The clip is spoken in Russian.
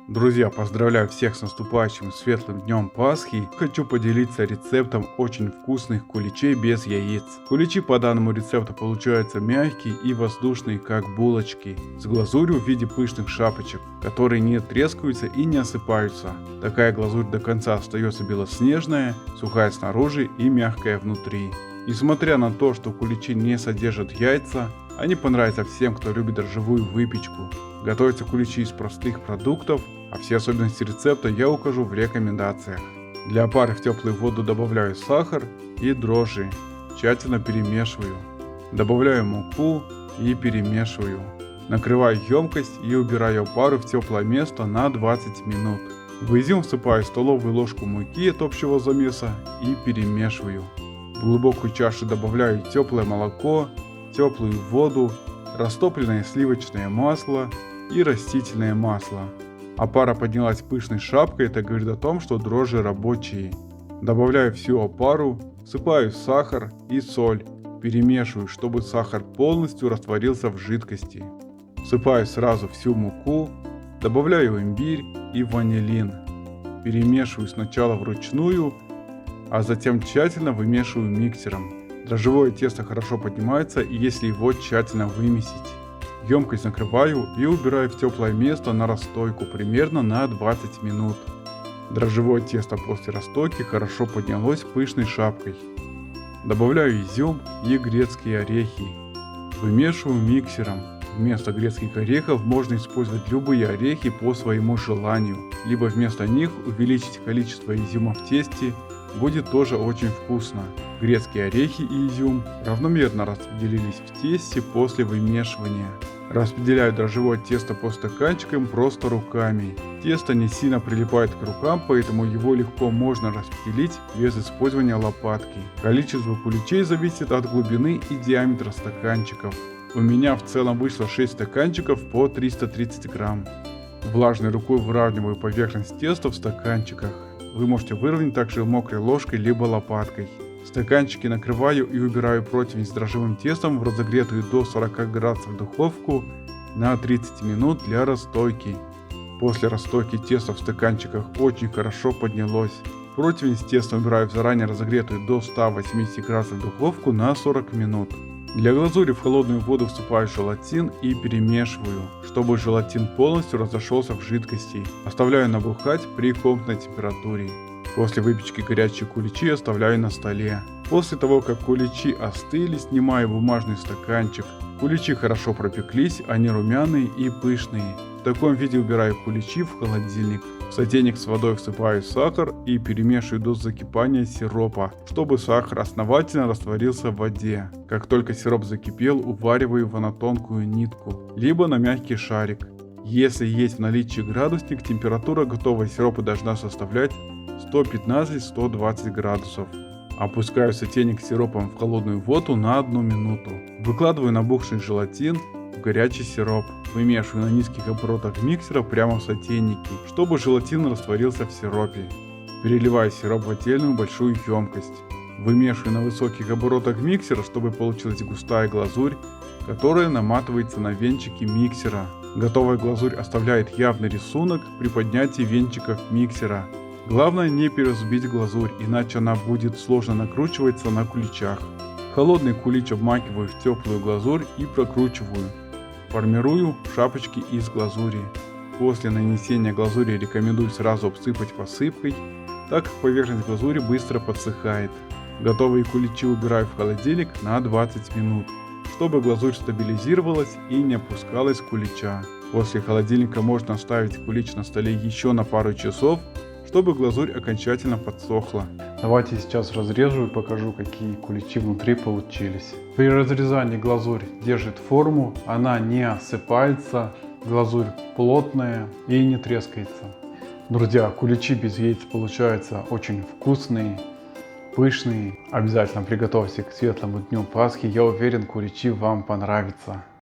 Друзья, поздравляю всех с наступающим светлым днем Пасхи. Хочу поделиться рецептом очень вкусных куличей без яиц. Куличи по данному рецепту получаются мягкие и воздушные, как булочки, с глазурью в виде пышных шапочек, которые не трескаются и не осыпаются. Такая глазурь до конца остается белоснежная, сухая снаружи и мягкая внутри. Несмотря на то, что куличи не содержат яйца, они понравятся всем, кто любит дрожжевую выпечку. Готовятся куличи из простых продуктов, а все особенности рецепта я укажу в рекомендациях. Для опары в теплую воду добавляю сахар и дрожжи, тщательно перемешиваю. Добавляю муку и перемешиваю. Накрываю емкость и убираю опару в теплое место на 20 минут. В изюм всыпаю столовую ложку муки от общего замеса и перемешиваю. В глубокую чашу добавляю теплое молоко, теплую воду, растопленное сливочное масло и растительное масло. Опара поднялась пышной шапкой, это говорит о том, что дрожжи рабочие. Добавляю всю опару, всыпаю сахар и соль, перемешиваю, чтобы сахар полностью растворился в жидкости. Всыпаю сразу всю муку, добавляю имбирь и ванилин. Перемешиваю сначала вручную, а затем тщательно вымешиваю миксером. Дрожжевое тесто хорошо поднимается, и если его тщательно вымесить. Емкость накрываю и убираю в теплое место на расстойку примерно на 20 минут. Дрожжевое тесто после расстойки хорошо поднялось пышной шапкой. Добавляю изюм и грецкие орехи. Вымешиваю миксером. Вместо грецких орехов можно использовать любые орехи по своему желанию, либо вместо них увеличить количество изюма в тесте. Будет тоже очень вкусно. Грецкие орехи и изюм равномерно распределились в тесте после вымешивания. Распределяю дрожжевое тесто по стаканчикам просто руками. Тесто не сильно прилипает к рукам, поэтому его легко можно распределить без использования лопатки. Количество куличей зависит от глубины и диаметра стаканчиков. У меня в целом вышло 6 стаканчиков по 330 грамм. Влажной рукой выравниваю поверхность теста в стаканчиках. Вы можете выровнять также мокрой ложкой либо лопаткой. Стаканчики накрываю и убираю противень с дрожжевым тестом в разогретую до 40 градусов духовку на 30 минут для расстойки. После расстойки тесто в стаканчиках очень хорошо поднялось. Противень с тестом убираю в заранее разогретую до 180 градусов духовку на 40 минут. Для глазури в холодную воду всыпаю желатин и перемешиваю, чтобы желатин полностью разошелся в жидкости. Оставляю набухать при комнатной температуре. После выпечки горячие куличи оставляю на столе. После того, как куличи остыли, снимаю бумажный стаканчик. Куличи хорошо пропеклись, они румяные и пышные. В таком виде убираю куличи в холодильник. В сотейник с водой всыпаю сахар и перемешиваю до закипания сиропа, чтобы сахар основательно растворился в воде. Как только сироп закипел, увариваю его на тонкую нитку, либо на мягкий шарик. Если есть в наличии градусник, температура готового сиропа должна составлять 115-120 градусов. Опускаю сотейник с сиропом в холодную воду на 1 минуту. Выкладываю набухший желатин в горячий сироп. Вымешиваю на низких оборотах миксера прямо в сотейнике, чтобы желатин растворился в сиропе. Переливаю сироп в отдельную большую емкость. Вымешиваю на высоких оборотах миксера, чтобы получилась густая глазурь, которая наматывается на венчики миксера. Готовая глазурь оставляет явный рисунок при поднятии венчиков миксера. Главное не перезбить глазурь, иначе она будет сложно накручиваться на куличах. Холодный кулич обмакиваю в теплую глазурь и прокручиваю. Формирую шапочки из глазури. После нанесения глазури рекомендую сразу обсыпать посыпкой, так как поверхность глазури быстро подсыхает. Готовые куличи убираю в холодильник на 20 минут, чтобы глазурь стабилизировалась и не опускалась с кулича. После холодильника можно оставить кулич на столе еще на пару часов, чтобы глазурь окончательно подсохла. Давайте сейчас разрежу и покажу, какие куличи внутри получились. При разрезании глазурь держит форму, она не осыпается, глазурь плотная и не трескается. Друзья, куличи без яиц получаются очень вкусные, пышные. Обязательно приготовьте к светлому дню Пасхи, я уверен, куличи вам понравятся.